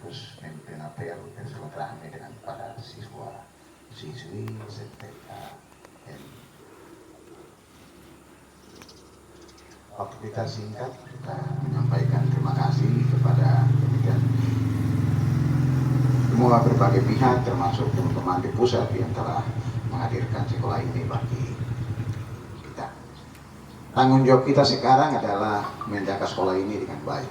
sekaligus memimpin apel bersilaturahmi dengan para siswa siswi SMTK. Waktu kita singkat, kita menyampaikan terima kasih kepada semua berbagai pihak, termasuk teman-teman di pusat yang telah menghadirkan sekolah ini bagi kita. Tanggung jawab kita sekarang adalah menjaga sekolah ini dengan baik.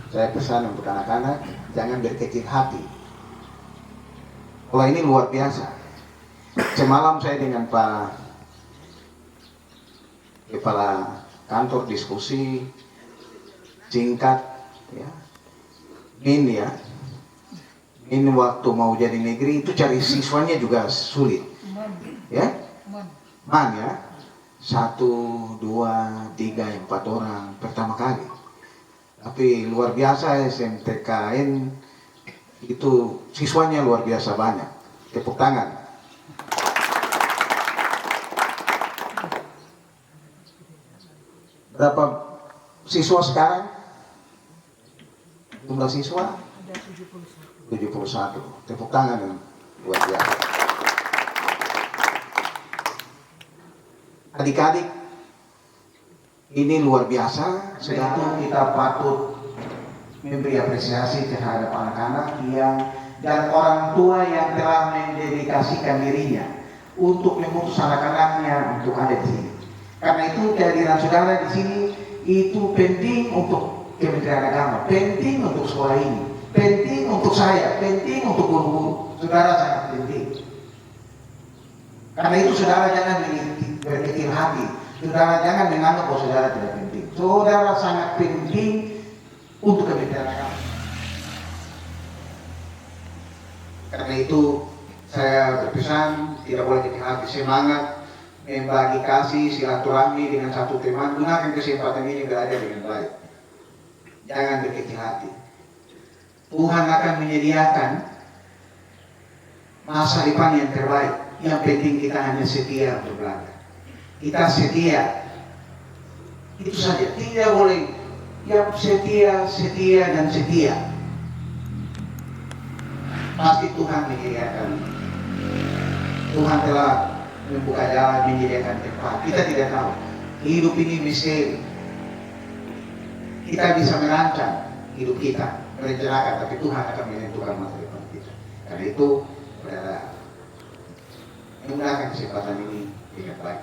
Saya pesan untuk anak-anak, jangan berkecil hati. Sekolah ini luar biasa. Semalam saya dengan Pak Kepala Kantor diskusi singkat, ya. Min waktu mau jadi negeri itu cari siswanya juga sulit, ya. Man ya, 1, 2, 3, 4 orang pertama kali. Tapi luar biasa SMTKN itu siswanya luar biasa banyak. Tepuk tangan. Berapa siswa sekarang? Jumlah siswa? 71. Tepuk tangan yang luar biasa. Adik-adik, ini luar biasa. Sedang kita patut memberi apresiasi terhadap anak-anak dan orang tua yang telah mendedikasikan dirinya untuk mengutus anak-anaknya untuk ada di sini. Karena itu kehadiran saudara di sini itu penting untuk Kementerian Agama, penting untuk sekolah ini, penting untuk saya, penting untuk guru-guru. Saudara sangat penting. Karena itu saudara jangan berkecil hati. Saudara jangan menganggap bahwa saudara tidak penting. Saudara sangat penting untuk Kementerian Agama. Karena itu saya berpesan tidak boleh kecil hati, semangat membagi kasih silaturahmi dengan satu teman. Gunakan kesempatan ini berada dengan baik. Jangan berkecil hati. Tuhan akan menyediakan masa depan yang terbaik. Yang penting kita hanya setia untuk belajar. Kita setia. Itu saja. Tidak boleh yang setia, setia dan setia. Pasti Tuhan menyediakan. Tuhan telah membuka jalan, menyediakan tempat. Kita tidak tahu. Hidup ini misteri. Kita bisa merancang hidup kita, merencanakan, tapi Tuhan akan menentukan masa depan kita. Karena itu, saudara, menggunakan kesempatan ini dengan baik.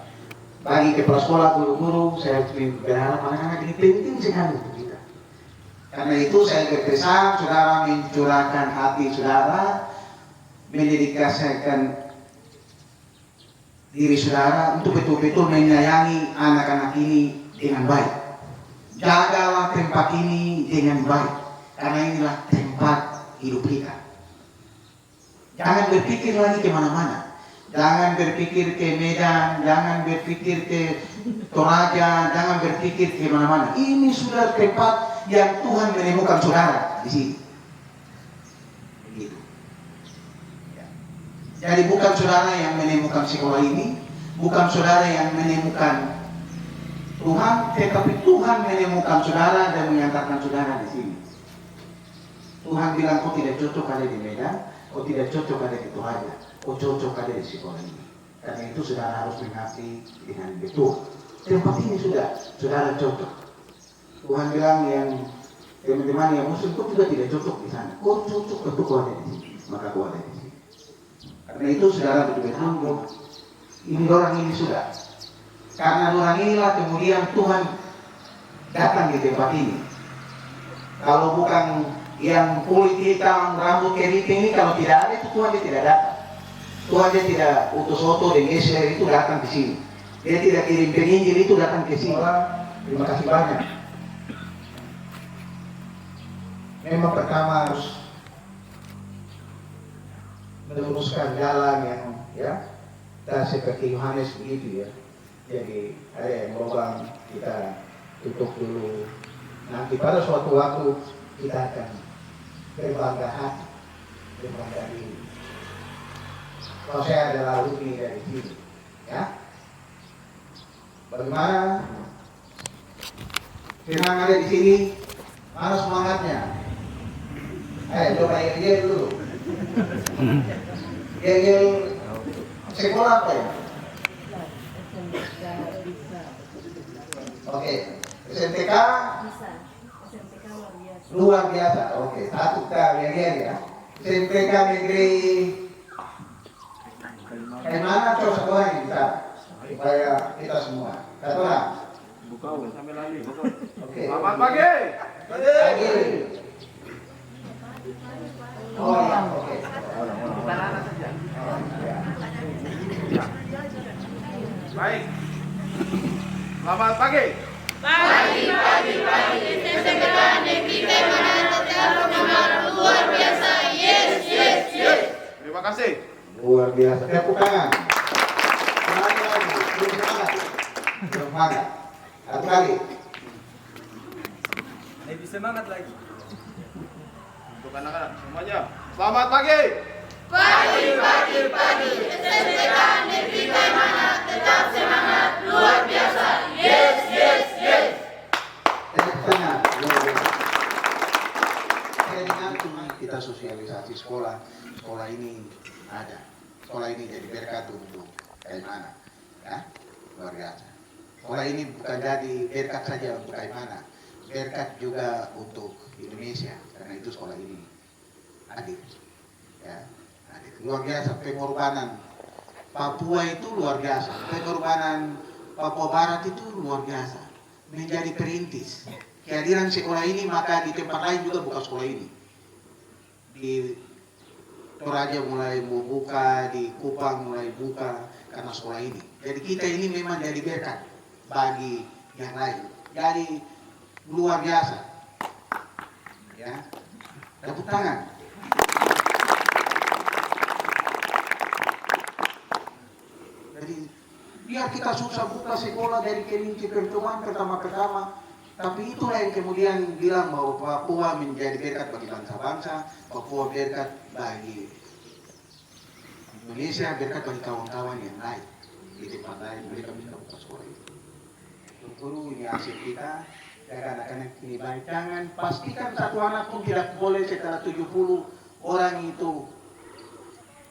Bagi kepala sekolah, guru-guru, saya berharap anak-anak ini penting sekali untuk kita. Karena itu saya berpesan, saudara mencurahkan hati saudara, mendedikasikan diri saudara untuk betul-betul menyayangi anak-anak ini dengan baik. Jagalah tempat ini dengan baik, karena inilah tempat hidup kita. Jangan berpikir lagi kemana-mana. Jangan berpikir ke Medan, jangan berpikir ke Toraja, jangan berpikir ke mana-mana. Ini sudah tempat yang Tuhan menemukan saudara di sini. Begitu. Ya. Jadi bukan saudara yang menemukan sekolah ini, bukan saudara yang menemukan Tuhan, tetapi Tuhan menemukan saudara dan mengantarkan saudara di sini. Tuhan bilang kau tidak cocok ada di Medan, kau tidak cocok ada di Toraja, kau cocok ada di sekolah ini. Karena itu saudara harus mengerti dengan betul. Tempat ini sudah saudara cocok. Tuhan bilang yang teman-teman yang muslim kau juga tidak cocok di sana. Kau cocok untuk kau ada di sini, maka kau ada di sini. Karena itu saudara betul-betul ini orang ini sudah. Karena orang inilah kemudian Tuhan datang di tempat ini. Kalau bukan yang kulit hitam, rambut keriting ini, kalau tidak ada itu Tuhan dia tidak datang. Tuhan dia tidak utus Otto dan Yesus itu datang di sini. Dia tidak kirim penginjil itu datang ke sini. Terima kasih banyak. Memang pertama harus meluruskan jalan yang dan seperti Yohanes begitu ya. Jadi ada yang lubang kita tutup dulu. Nanti pada suatu waktu kita akan berbangga hati, berbangga diri. Kalau saya adalah alumni dari sini, ya. Bagaimana? Senang ada di sini, mana semangatnya? Coba yel dulu. Yel sekolah apa ya? Oke, SMTK luar biasa. Oke, satu kalian ya. SMTK negeri mana coba sekolah ini bisa supaya kita semua. Satu orang. Oke. Selamat pagi. Pagi. Oh ya, oke. Baik. Selamat pagi. Pagi. SMTK Negeri Kaimanan tetap semangat luar biasa. Yes. Terima kasih. Luar biasa. Tepuk tangan. Sekali lagi. Belum semangat. Satu kali. Lebih semangat lagi. Untuk anak-anak semuanya. Selamat pagi. Pagi. SMTK Negeri Kaimanan tetap semangat luar biasa. Yes. Tepuk tangan. Luar biasa. Saya dengar cuma kita sosialisasi sekolah. Sekolah ini ada. Sekolah ini jadi berkat untuk Kaimana. Ya, luar biasa. Sekolah ini bukan jadi berkat saja untuk Kaimana, berkat juga untuk Indonesia. Karena itu sekolah ini hadir. Ya, hadir. Luar biasa. Pengorbanan Papua itu luar biasa. Pengorbanan Papua Barat itu luar biasa. Menjadi perintis kehadiran sekolah ini, maka di tempat lain juga buka sekolah ini. Di Toraja mulai membuka, di Kupang mulai buka karena sekolah ini. Jadi kita ini memang jadi berkat bagi yang lain. Jadi luar biasa. Ya, tepuk tangan. Jadi biar kita susah buka sekolah dari kelinci pertemuan pertama-pertama, tapi itulah yang kemudian bilang bahwa Papua menjadi berkat bagi bangsa-bangsa, Papua berkat bagi Indonesia, berkat bagi kawan-kawan yang lain di tempat lain. Mereka bisa buka sekolah itu. Guru ini hasil kita, jaga anak-anak ini baik. Jangan pastikan satu anak pun tidak boleh setelah 70 orang itu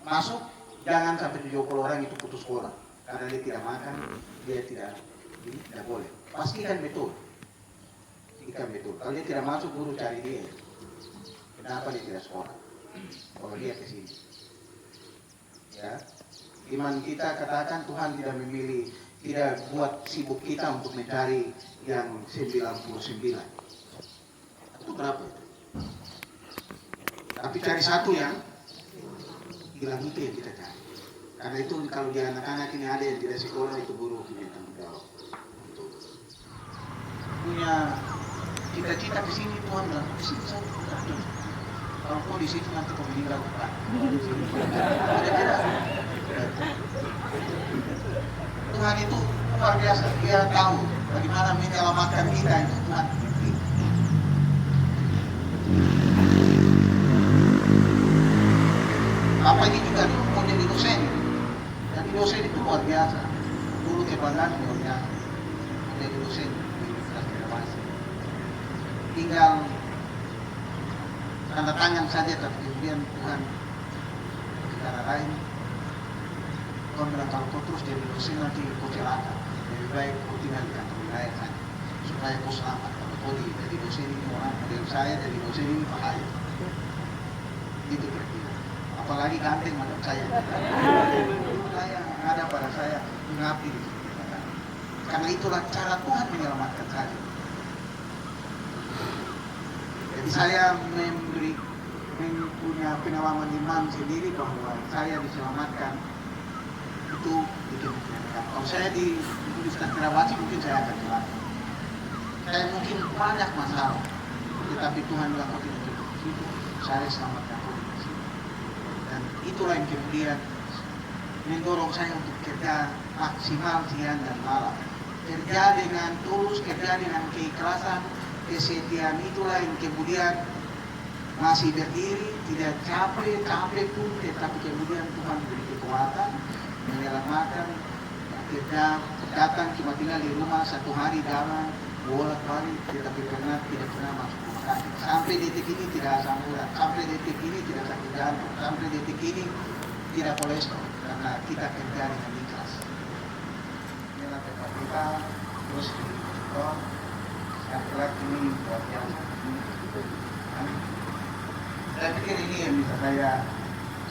masuk, jangan sampai 70 orang itu putus sekolah karena dia tidak makan, dia tidak boleh. Pastikan betul. Kalau dia tidak masuk, guru cari dia. Kenapa dia tidak sekolah? Kalau dia ke sini. Ya. Iman kita katakan Tuhan tidak memilih, tidak buat sibuk kita untuk mencari yang 99. Itu berapa itu? Tapi cari satu yang hilang itu yang kita cari. Karena itu kalau di anak-anak ini ada yang tidak sekolah, itu guru punya tanggung jawab. Untuk punya cita-cita ke sini, Tuhan bilang, di sini saya tidak. Kalau kau di situ nanti kau meninggal, Pak. Tuhan itu luar biasa. Dia tahu bagaimana menyelamatkan kita itu Tuhan. Apa ini juga dulu mau jadi dosen. Jadi dosen itu luar biasa. Dulu kebanggaan luar biasa. Jadi dosen di Universitas Indonesia. Tinggal tanda tangan saja, tapi kemudian Tuhan secara lain Tuhan bilang kalau kau terus jadi dosen nanti kau celaka. Lebih baik kau tinggal di kantor wilayah saja supaya kau selamat. Kalau kau jadi dosen ini orang model saya, jadi dosen ini bahaya. Itu berarti. Apalagi ganteng macam saya. Saya ada pada saya mengabdi di sini. Karena itulah cara Tuhan menyelamatkan saya. Jadi saya punya pengalaman iman sendiri bahwa saya diselamatkan itu dikemudian. Kalau saya di Universitas Karawaci mungkin saya akan celaka. Saya mungkin banyak masalah, tetapi Tuhan bilang kau tidak cukup di situ, saya selamatkan kau di sini. Dan itulah yang kemudian mendorong saya untuk kerja maksimal siang dan malam. Kerja dengan tulus, kerja dengan keikhlasan, kesetiaan, itulah yang kemudian masih berdiri, tidak capek pun, tetapi kemudian Tuhan beri kekuatan, menyelamatkan, kita datang cuma tinggal di rumah 1 hari dalam, bolak-balik kita pernah tidak pernah masuk rumah sakit. Sampai detik ini tidak asam urat, sampai detik ini tidak sakit jantung, sampai detik ini tidak kolesterol karena kita kerja dengan ikhlas. Inilah tempat kita terus di sekarang ini luar biasa. Saya pikir ini yang bisa saya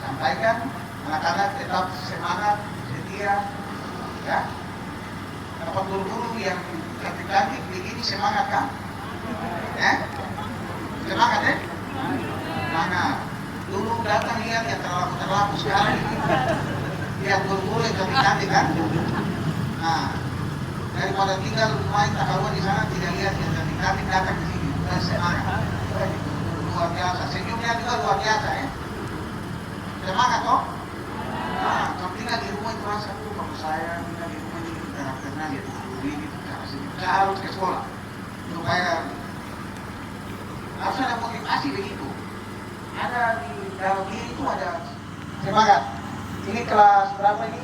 sampaikan. Anak-anak tetap semangat, setia, ya. Dapat guru-guru yang cantik-cantik begini semangat kan? Semangat ya? Semangat. Dulu datang lihat yang terlalu sekali. Lihat guru-guru yang cantik-cantik kan? Nah, daripada tinggal main takaruan di sana tidak lihat yang cantik-cantik datang ke sini dan semangat. Luar biasa. Senyumnya juga luar biasa ya. Semangat toh? Nah, kalau tinggal di rumah itu rasa tuh kalau saya tinggal di rumah ini karena lihat guru ini cara senyum. Saya harus ke sekolah supaya harus ada motivasi begitu. Ada di dalam diri itu ada semangat. Ini kelas berapa ini?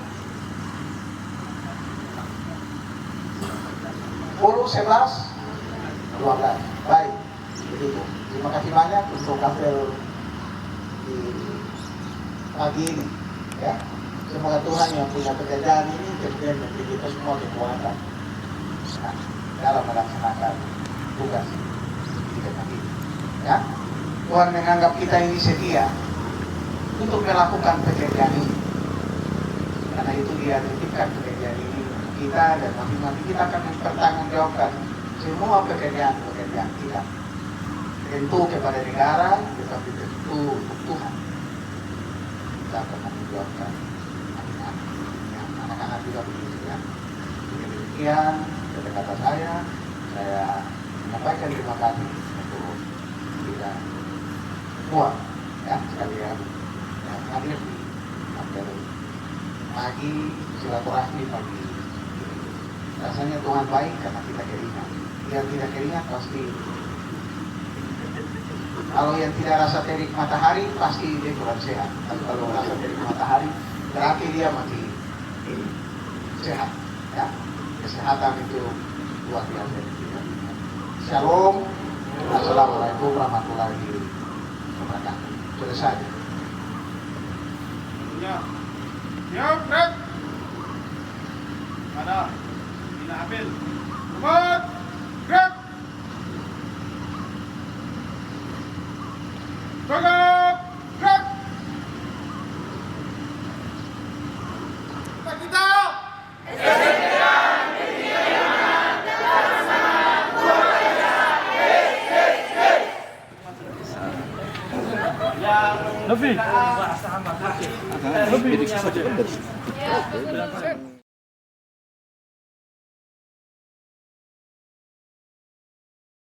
10, 11, 12. Baik, begitu. Terima kasih banyak untuk apel di pagi ini. Ya, semoga Tuhan yang punya pekerjaan ini kemudian memberi kita semua kekuatan dalam melaksanakan tugas kita ini. Ya, Tuhan menganggap kita ini setia untuk melakukan pekerjaan ini. Karena itu Dia titipkan pekerjaan ini untuk kita dan masing-masing kita akan mempertanggungjawabkan semua pekerjaan kita. Tentu kepada negara, tetapi tentu untuk Tuhan. Kita akan menjawabkan anak-anak juga begitu ya. Demikian kata saya menyampaikan terima kasih untuk kita semua ya sekalian yang hadir di apel pagi silaturahmi pagi ini. Rasanya Tuhan baik karena kita keringat. Yang tidak keringat pasti. Kalau yang tidak rasa terik matahari pasti dia kurang sehat. Tapi kalau rasa terik matahari berarti dia masih sehat. Ya, kesehatan itu luar biasa. Shalom. Assalamualaikum warahmatullahi wabarakatuh. Selesai. Ya, Fred. Mana? Ina Apel. Cepat. Gerak. Tegak. Gerak. Kita. Lebih. Lebih.